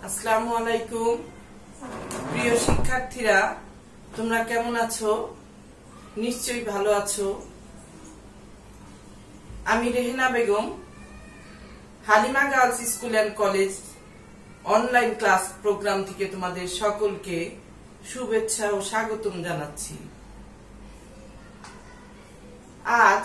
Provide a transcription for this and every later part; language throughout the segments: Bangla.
আসসালামু আলাইকুম প্রিয় শিক্ষার্থীরা, তোমরা কেমন আছো? নিশ্চয়ই ভালো আছো। আমি Rehena Begum, Halima girls school and college online class programme থেকে তোমাদের সকলকে শুভেচ্ছা ও স্বাগতম জানাচ্ছি। আজ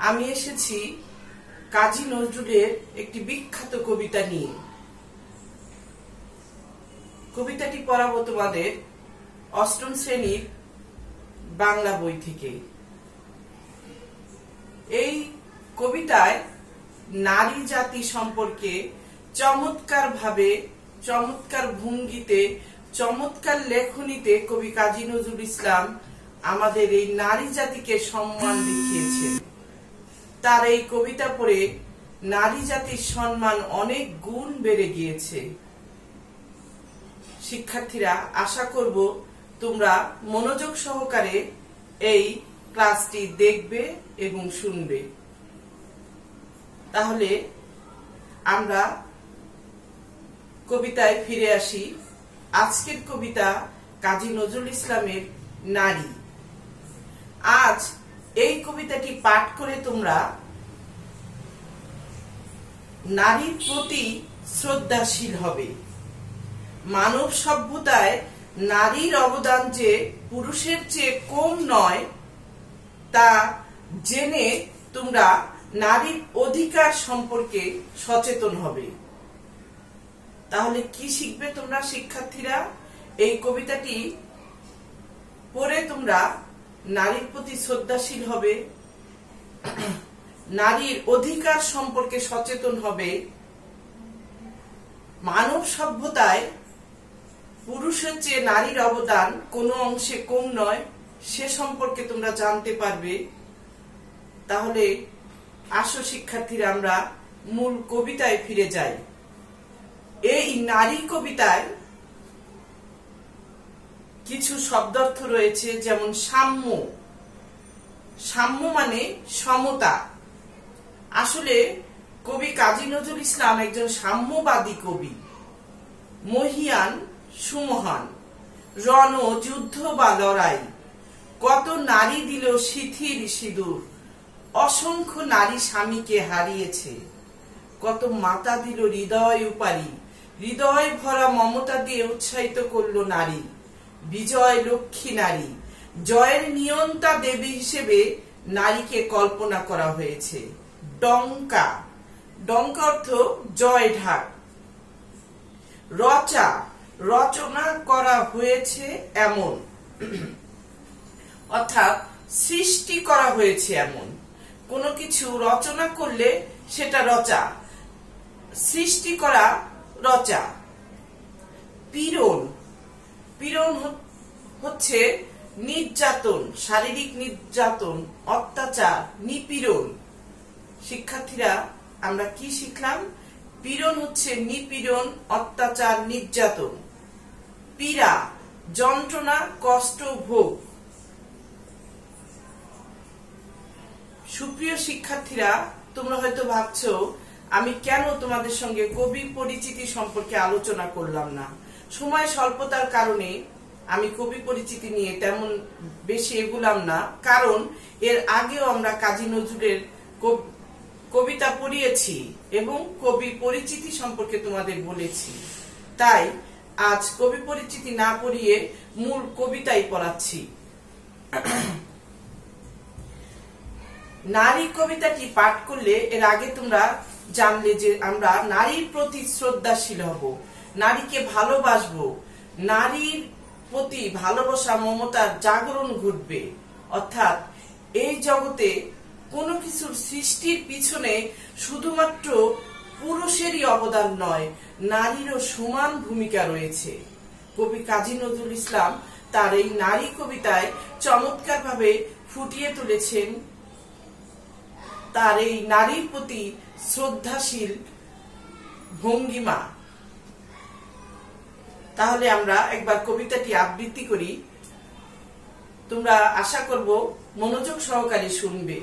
আমি এসেছি কাজী নজরুলের একটি বিখ্যাত কবিতা নিয়ে। কবিতাটি পড়াবো তোমাদের অষ্টম শ্রেণীর বাংলা বই থেকে। এই কবিতায় নারী জাতি সম্পর্কে চমৎকার ভাবে, চমৎকার ভঙ্গিতে, চমৎকার লেখনীতে কবি কাজী নজরুল ইসলাম আমাদের এই নারী জাতিকে সম্মান দেখিয়েছেন। তার এই কবিতা পড়ে নারী জাতির সম্মান অনেক গুণ বেড়ে গিয়েছে। শিক্ষার্থীরা, আশা করব তোমরা মনোযোগ সহকারে এই ক্লাসটি দেখবে এবং শুনবে। তাহলে আমরা কবিতায় ফিরে আসি। আজকের কবিতা কাজী নজরুল ইসলামের নারী। আজ এই কবিতাটি পাঠ করে তোমরা নারীর প্রতি শ্রদ্ধাশীল হবে। মানব সভ্যতায় নারীর অবদান যে পুরুষের চেয়ে কম নয় তা জেনে তোমরা নারীর অধিকার সম্পর্কে সচেতন হবে। তাহলে কি শিখবে তোমরা শিক্ষার্থীরা? এই কবিতাটি পড়ে তোমরা নারীর প্রতি শ্রদ্ধাশীল হবে, নারীর অধিকার সম্পর্কে সচেতন হবে, মানব সভ্যতায় পুরুষের চেয়ে নারীর অবদান কোনো অংশে কম নয় সে সম্পর্কে তোমরা জানতে পারবে। তাহলে আসো শিক্ষার্থীরা, আমরা মূল কবিতায় ফিরে যাই। এই নারী কবিতায় কিছু শব্দার্থ রয়েছে, যেমন সাম্য। সাম্য মানে সমতা। আসলে কবি কাজী নজরুল ইসলাম একজন সাম্যবাদী কবি। মহিয়ান, সুমহান, রণ, যুদ্ধ বা লড়াই, কত নারী দিল শিথির সিঁদুর, অসংখ্য নারী স্বামীকে হারিয়েছে, কত মাতা দিল হৃদয় উপারি, হৃদয় ভরা মমতা দিয়ে উৎসাহিত করল নারী, বিজয় লক্ষ্মী নারী, জয়ের নিয়ন্তা দেবী হিসেবে নারীকে কল্পনা করা হয়েছে। ডঙ্কা, ডঙ্কা অর্থ জয় ঢাক। রচা, রচনা করা হয়েছে এমন, অর্থাৎ সৃষ্টি করা হয়েছে এমন। কোনো কিছু রচনা করলে সেটা রচা, সৃষ্টি করা রচা। পীড়ন, পীড়ন হচ্ছে নির্যাতন, শারীরিক নির্যাতন, অত্যাচার, নিপীড়ন। শিক্ষার্থীরা, আমরা কি শিখলাম? পীড়ন হচ্ছে নিপীড়ন, অত্যাচার, নির্যাতন। পীড়া, যন্ত্রণা, কষ্ট, ভোগ। সুপ্রিয় শিক্ষার্থীরা, তোমরা হয়তো ভাবছো আমি কেন তোমাদের সঙ্গে কবি পরিচিতি সম্পর্কে আলোচনা করলাম না। সময় স্বল্পতার কারণে আমি কবি পরিচিতি নিয়ে তেমন বেশি এগুলাম না, কারণ এর আগেও আমরা কাজী নজরুলের কবিতা পড়িয়েছি এবং কবি পরিচিতি সম্পর্কে তোমাদের বলেছি। তাই আজ কবি পরিচিতি না পড়িয়ে মূল কবিতাই পড়াচ্ছি। নারী কবিতাটি পাঠ করলে এর আগে তোমরা জানলে যে আমরা নারীর প্রতি শ্রদ্ধাশীল হব, নারীকে ভালোবাসবো, নারীর প্রতি ভালোবাসা মমতার জাগরণ ঘটবে। অর্থাৎ এই জগতে কোনো কিছুর সৃষ্টির পিছনে শুধুমাত্র পুরুষেরই অবদান নয়, নারীরও সমান ভূমিকা রয়েছে। কবি কাজী নজরুল ইসলাম তার এই নারী কবিতায় চমৎকার ভাবে ফুটিয়ে তুলেছেন তার এই নারীর প্রতি শ্রদ্ধাশীল ভঙ্গিমা। তাহলে আমরা একবার কবিতাটি আবৃত্তি করি। তোমরা আশা করব মনোযোগ সহকারে শুনবে।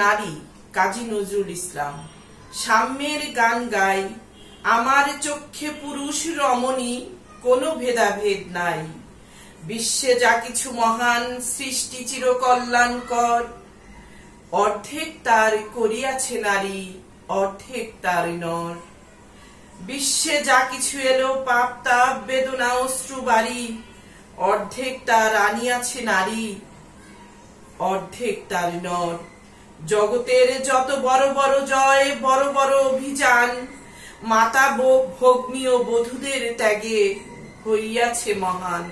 নারী কাজী নজরুল ইসলাম। সাম্যের গান গাই, আমার চক্ষে পুরুষ রমণী, কোনো ভেদাভেদ নাই। বিশ্বে যা কিছু মহান সৃষ্টি চির কল্যাণকর, অর্ধেক তার করিয়াছে নারী, অর্ধেক তার নর। বিশ্বে যা কিছু এলো পাপ তাপ বেদনা অশ্রু বাড়ি, অর্ধেক তার আনিয়াছে নারী, অর্ধেক তার নর। জগতের যত বড় বড় জয়, বড় বড় অভিযান, মাতা ভগ্নী ও বধূদের ত্যাগে হইয়াছে মহান।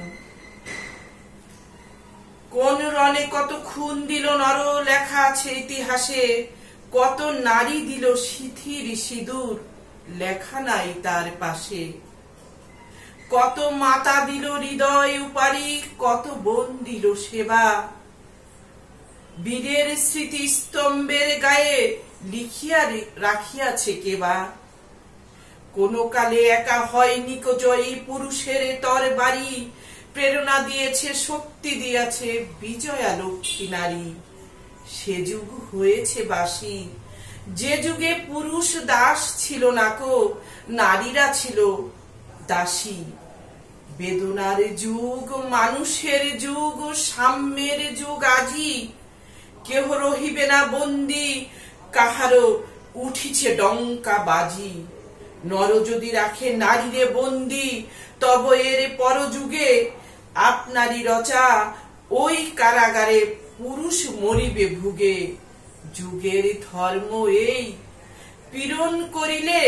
কোন রণে কত খুন দিল নর, লেখা আছে ইতিহাসে, কত নারী দিল সিথির সিঁদুর, লেখা নাই তার পাশে। কত মাতা দিল হৃদয় উপারি, কত বোন দিল সেবা, বীরের স্মৃতি স্তম্ভের গায়ে লিখিয়া রাখিয়াছে কেবা। কোন কালে একা হয়নি কো জয়ী, পুরুষের তরবারি, প্রেরণা দিয়েছে শক্তি দিয়েছে বিজয়া লক্ষ্মী নারী। সে যুগ হয়েছে বাসি, যে যুগে পুরুষ দাস ছিল না কো, নারীরা ছিল দাসী। বেদনার যুগ, মানুষের যুগ, সাম্যের যুগ আজি, কেহ রহিবে না বন্দি, কাহারো উঠিছে ডঙ্কা বাজি। নর যদি রাখে নারীরে বন্দি, তব এর পরযুগে আপনারই রচা ওই কারাগারে পুরুষ মরিবে ভুগে। যুগের ধর্ম এই, পীড়ন করিলে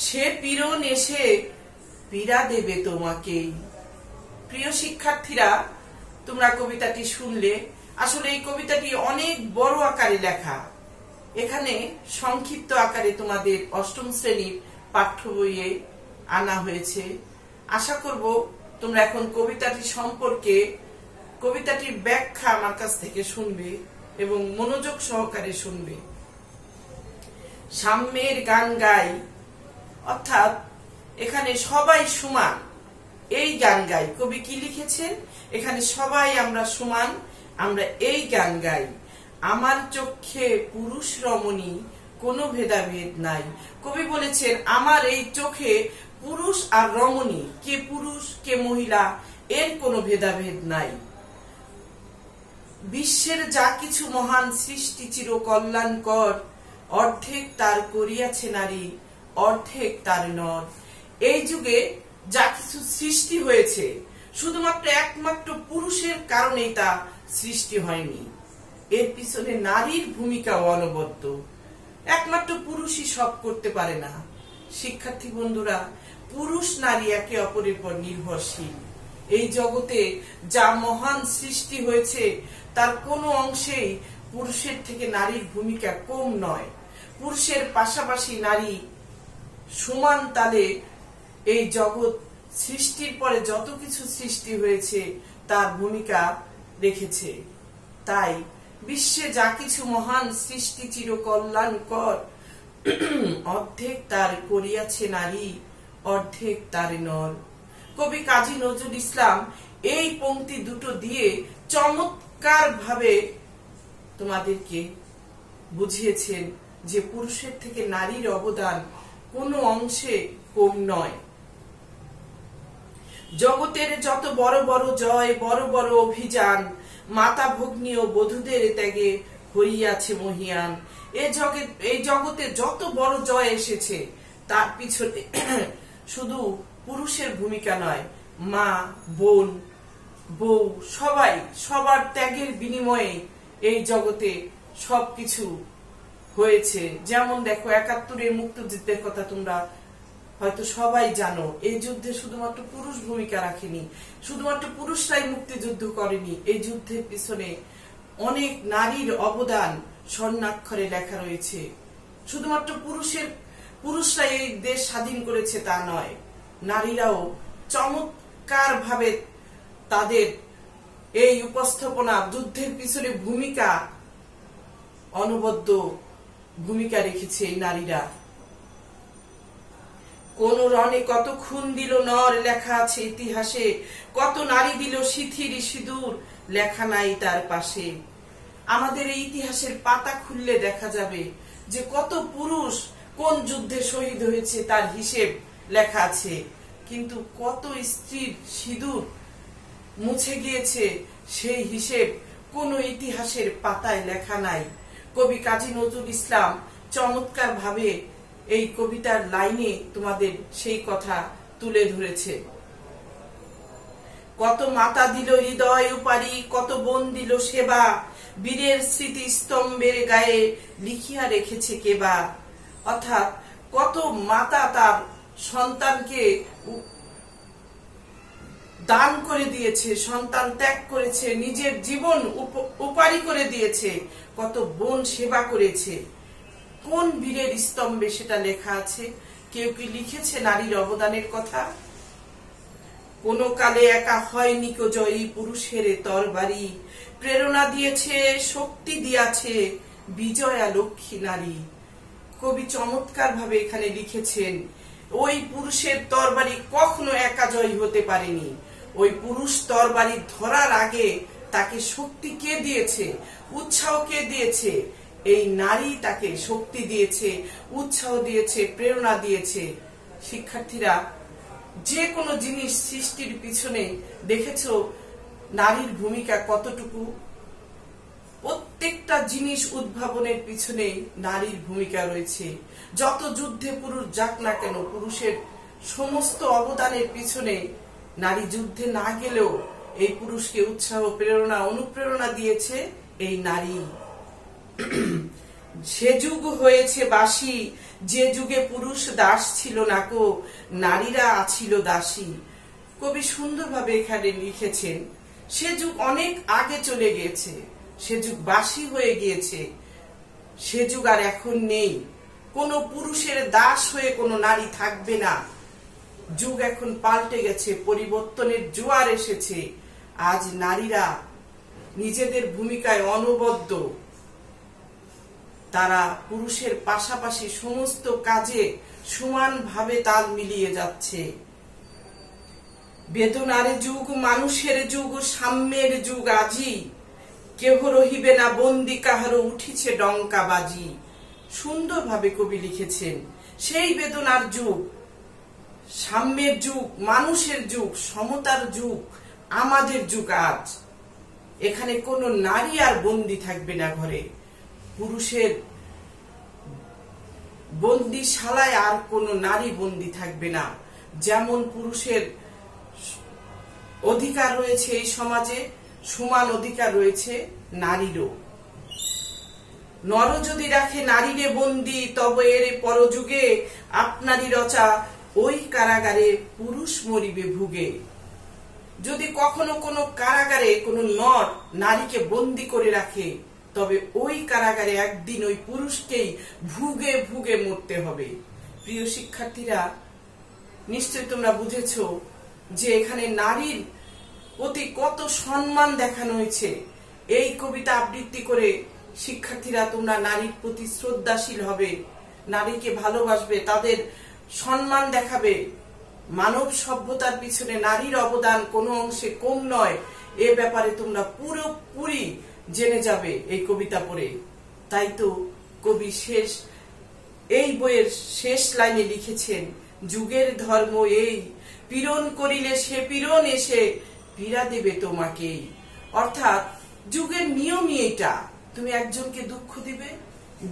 সে পীড়ন এসে পীড়া দেবে তোমাকে। প্রিয় শিক্ষার্থীরা, তোমরা কবিতাটি শুনলে। আসলে এই কবিতাটি অনেক বড় আকারে লেখা, এখানে সংক্ষিপ্ত আকারে তোমাদের অষ্টম শ্রেণীর পাঠ্য বইয়ে আনা হয়েছে। আশা করব তোমরা এখন কবিতাটি সম্পর্কে, কবিতাটির ব্যাখ্যা আমার কাছ থেকে শুনবে এবং মনোযোগ সহকারে শুনবে। সাম্যের গান গাই, অর্থাৎ এখানে সবাই সমান, এই গান গাই। কবি কি লিখেছেন? এখানে সবাই আমরা সমান, আমরা এই গান গাই। আমার চোখে পুরুষ রমণী, কোনো ভেদাভেদ নাই। কবি বলেছেন আমার এই চোখে পুরুষ আর রমণী, কে পুরুষ কে মহিলা, এর কোনো ভেদাভেদ নাই। বিশ্বের যা কিছু মহান সৃষ্টি চির কল্যাণকর, অর্ধেক তার করিয়াছে নারী, অর্ধেক তার নর। এই যুগে যা কিছু সৃষ্টি হয়েছে শুধুমাত্র একমাত্র পুরুষের কারণেই তা সৃষ্টি হয়নি, এর পিছনে নারীর ভূমিকা অনবদ্য। একমাত্র পুরুষই সব করতে পারে না। শিক্ষার্থী বন্ধুরা, পুরুষ নারী একে অপরের উপর নির্ভরশীল। এই জগতে যা মহান সৃষ্টি হয়েছে তার কোনো অংশেই পুরুষের থেকে নারীর ভূমিকা কম নয়। পুরুষের পাশাপাশি নারী সমান তালে এই জগৎ সৃষ্টির পরে যত কিছু সৃষ্টি হয়েছে তার ভূমিকা রেখেছে। তাই বিশ্বে যা কিছু মহান সৃষ্টি চির কল্যাণকর, অর্ধেক তার করিয়াছে নারী, অর্ধেক তার নর। কবি কাজী নজরুল ইসলাম এই পংক্তি দুটো দিয়ে চমৎকার ভাবে তোমাদেরকে বুঝিয়েছেন যে পুরুষের থেকে নারীর অবদান কোনো অংশে কম নয়। জগতের যত বড় বড় জয়, বড় বড় অভিযান, মাতা ভগ্নী ও বধূদের ত্যাগে হইয়াছে মহিয়ান। এই জগতে যত বড় জয় এসেছে তার পিছনে শুধু পুরুষের ভূমিকা নয়, মা, বোন, বউ, সবাই, সবার ত্যাগের বিনিময়ে এই জগতে সবকিছু হয়েছে। যেমন দেখো ৭১-এর মুক্তিযুদ্ধের কথা তোমরা হয়তো সবাই জানো। এই যুদ্ধে শুধুমাত্র পুরুষ ভূমিকা রাখেনি, শুধুমাত্র পুরুষরাই মুক্তিযুদ্ধ করেনি। এই যুদ্ধের পিছনে অনেক নারীর অবদান স্বর্ণাক্ষরে লেখা রয়েছে। শুধুমাত্র পুরুষরাই এই দেশ স্বাধীন করেছে তা নয়, নারীরাও চমৎকার ভাবে তাদের এই উপস্থাপনা, যুদ্ধের পিছনে ভূমিকা, অনবদ্য ভূমিকা রেখেছে এই নারীরা। কোন রণে কত খুন দিল নর, লেখা আছে ইতিহাসে, কত নারী দিল সিথির সিঁদুর, লেখা নাই তার পাশে। আমাদের এই ইতিহাসের পাতা খুললে দেখা যাবে যে কত পুরুষ কোন যুদ্ধে শহীদ হয়েছে তার হিসেব লেখা আছে, কিন্তু কত স্ত্রীর সিঁদুর মুছে গিয়েছে সেই হিসেব কোনো ইতিহাসের পাতায় লেখা নাই। কবি কাজী নজরুল ইসলাম চমৎকার ভাবে এই কবিতার লাইনে তোমাদের সেই কথা তুলে ধরেছে। কত মাতা দিল হৃদয় উপারি, কত বোন দিল সেবা, বীরের স্মৃতি স্তম্ভের গায়ে লিখিয়া রেখেছে কেবা। অর্থাৎ কত মাতা তার সন্তানকে দান করে দিয়েছে, সন্তান ত্যাগ করেছে, নিজের জীবন উপারি করে দিয়েছে, কত বোন সেবা করেছে। কোন বীরের স্তম্ভে সেটা লেখা আছে? কেউ কি লিখেছে নারীর অবদানের কথা? কোন কালে একা হয়নি কো জয়ী, পুরুষের তরবারি প্রেরণা দিয়েছে, শক্তি দিয়াছে বিজয়া লক্ষ্মী নারী। কবি চমৎকার ভাবে এখানে লিখেছেন, ওই পুরুষের তরবারি কখনো একা জয়ী হতে পারেনি। ওই পুরুষ তরবারি ধরার আগে তাকে শক্তি কে দিয়েছে, উৎসাহ কে দিয়েছে? এই নারী তাকে শক্তি দিয়েছে, উৎসাহ দিয়েছে, প্রেরণা দিয়েছে। শিক্ষার্থীরা, যে কোনো জিনিস সৃষ্টির পিছনে দেখেছো নারীর ভূমিকা কতটুকু? প্রত্যেকটা জিনিস উদ্ভাবনের পিছনে নারীর ভূমিকা রয়েছে। যত যুদ্ধে পুরুষ যাক না কেন, পুরুষের সমস্ত অবদানের পিছনে নারী যুদ্ধে না গেলেও এই পুরুষকে উৎসাহ, প্রেরণা, অনুপ্রেরণা দিয়েছে এই নারী। সে যুগ হয়েছে বাসি, যে যুগে পুরুষ দাস ছিল না কো, নারীরা আছিল দাসী। কবি সুন্দরভাবে এখানে লিখেছেন, সে যুগ অনেক আগে চলে গিয়েছে, সে যুগ বাসি হয়ে গিয়েছে, সে যুগ আর এখন নেই। কোন পুরুষের দাস হয়ে কোনো নারী থাকবে না। যুগ এখন পাল্টে গেছে, পরিবর্তনের জোয়ার এসেছে। আজ নারীরা নিজেদের ভূমিকায় অনবদ্য, তারা পুরুষের পাশাপাশি সমস্ত কাজে সমানভাবে তাল মিলিয়ে যাচ্ছে। বেদনার যুগ, মানুষের যুগ, সাম্যের যুগ আজি, কেহ রহিবে না বন্দি, কাহারও উঠিছে ডঙ্কা বাজি। সুন্দরভাবে কবি লিখেছেন, সেই বেদনার যুগ, সাম্যের যুগ, মানুষের যুগ, সমতার যুগ, আমাদের যুগ আজ। এখানে কোনো নারী আর বন্দি থাকবে না ঘরে। পুরুষের বন্দিশালায় আর কোনো নারী বন্দি থাকবে না। যেমন পুরুষের অধিকার রয়েছে এই সমাজে, সমান অধিকার রয়েছে নারীরও। নর যদি রাখে নারীরে বন্দি, তবে এর পরযুগে আপনারই রচা ওই কারাগারে পুরুষ মরিবে ভুগে। যদি কখনো কোনো কারাগারে কোনো নর নারীকে বন্দি করে রাখে, তবে ওই কারাগারে একদিন ওই পুরুষকেই ভুগে ভুগে মরতে হবে। প্রিয় শিক্ষার্থীরা, নিশ্চয় তোমরা বুঝেছো যে এখানে নারীর প্রতি কত সম্মান দেখানো হয়েছে। এই কবিতা আবৃত্তি করে শিক্ষার্থীরা তোমরা নারীর প্রতি শ্রদ্ধাশীল হবে, নারীকে ভালোবাসবে, তাদের সম্মান দেখাবে। মানব সভ্যতার পিছনে নারীর অবদান কোনো অংশে কম নয়, এ ব্যাপারে তোমরা পুরোপুরি জেনে যাবে এই কবিতা পড়ে। তাই তো কবি এই বইয়ের শেষ লাইনে লিখেছেন, যুগের ধর্ম এই, পীড়ন করিলে সে পীড়ন এসে পীড়া দেবে তোমাকেই। অর্থাৎ যুগের নিয়মই এটা, তুমি একজনকে দুঃখ দিবে,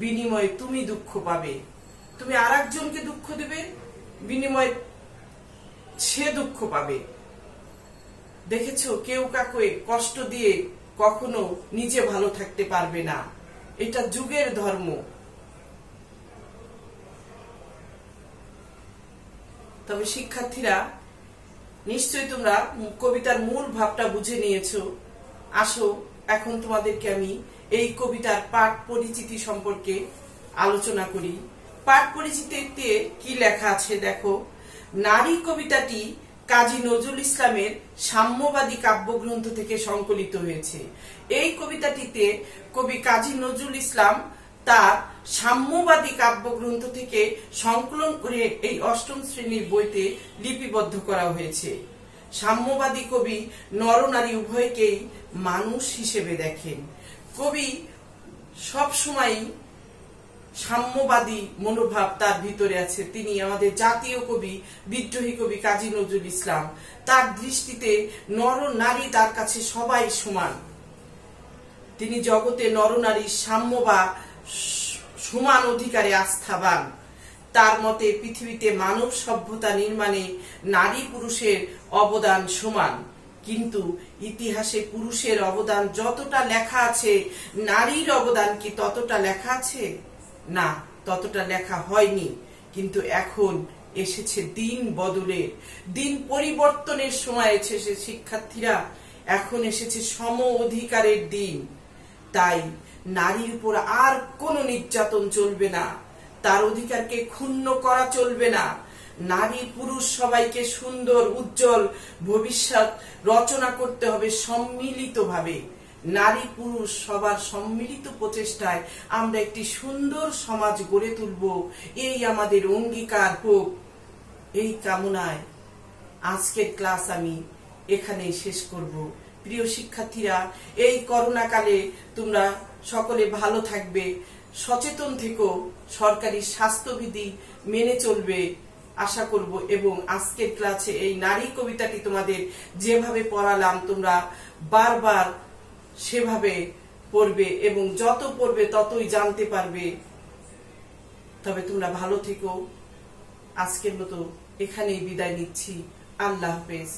বিনিময়ে তুমি দুঃখ পাবে। তুমি আর একজনকে দুঃখ দিবে, বিনিময়ে সে দুঃখ পাবে। দেখেছো, কেউ কাউকে কষ্ট দিয়ে কখনো নিজে ভালো থাকতে পারবে না। এটা যুগের ধর্ম। তবে শিক্ষার্থীরা, নিশ্চয়ই তোমরা কবিতার মূল ভাবটা বুঝে নিয়েছো। আসো এখন তোমাদেরকে আমি এই কবিতার পাঠ পরিচিতি সম্পর্কে আলোচনা করি। পাঠ পরিচিতিতে কি লেখা আছে দেখো। নারী কবিতাটি কাজী নজরুল ইসলামের সাম্যবাদী কাব্যগ্রন্থ থেকে সংকলিত হয়েছে। এই কবিতাটিতে কবি কাজী নজরুল ইসলাম তার সাম্যবাদী কাব্যগ্রন্থ থেকে সংকলন করে এই অষ্টম শ্রেণীর বইতে লিপিবদ্ধ করা হয়েছে। সাম্যবাদী কবি নরনারী উভয়কেই মানুষ হিসেবে দেখেন। কবি সব সময় সাম্যবাদী মনোভাব তার ভিতরে আছে। তিনি আমাদের জাতীয় কবি, বিদ্রোহী কবি কাজী নজরুল ইসলাম। তার দৃষ্টিতে নর নারী তার কাছে সবাই সমান। তিনি জগতে নরনারীর সাম্য বা সমান অধিকারে আস্থাবান। তার মতে পৃথিবীতে মানব সভ্যতা নির্মাণে নারী পুরুষের অবদান সমান, কিন্তু ইতিহাসে পুরুষের অবদান যতটা লেখা আছে, নারীর অবদান কি ততটা লেখা আছে? না, ততটা লেখা হয়নি। কিন্তু এখন এসেছে দিন বদলের, দিন পরিবর্তনের সময় এসেছে শিক্ষার্থীরা। এখন এসেছে সম অধিকারের দিন। তাই নারীর উপর আর কোনো নির্যাতন চলবে না, তার অধিকারকে ক্ষুণ্ণ করা চলবে না। নারী পুরুষ সবাইকে সুন্দর উজ্জ্বল ভবিষ্যৎ রচনা করতে হবে সম্মিলিতভাবে। নারী পুরুষ সবার সম্মিলিত প্রচেষ্টায় আমরা একটি সুন্দর সমাজ গড়ে তুলব, এই আমাদের অঙ্গীকার হোক। এই কামনায় আজকের ক্লাস আমি এখানেই শেষ করব। প্রিয় শিক্ষার্থীরা, এই করোনা কালে তোমরা সকলে ভালো থাকবে, সচেতন থেকো, সরকারি স্বাস্থ্যবিধি মেনে চলবে আশা করব। এবং আজকের ক্লাসে এই নারী কবিতাটি তোমাদের যেভাবে পড়ালাম তোমরা বারবার সেভাবে পড়বে এবং যত পড়বে ততই জানতে পারবে। তবে তোমরা ভালো থেকো। আজকের মতো এখানেই বিদায় নিচ্ছি। আল্লাহ হাফেজ।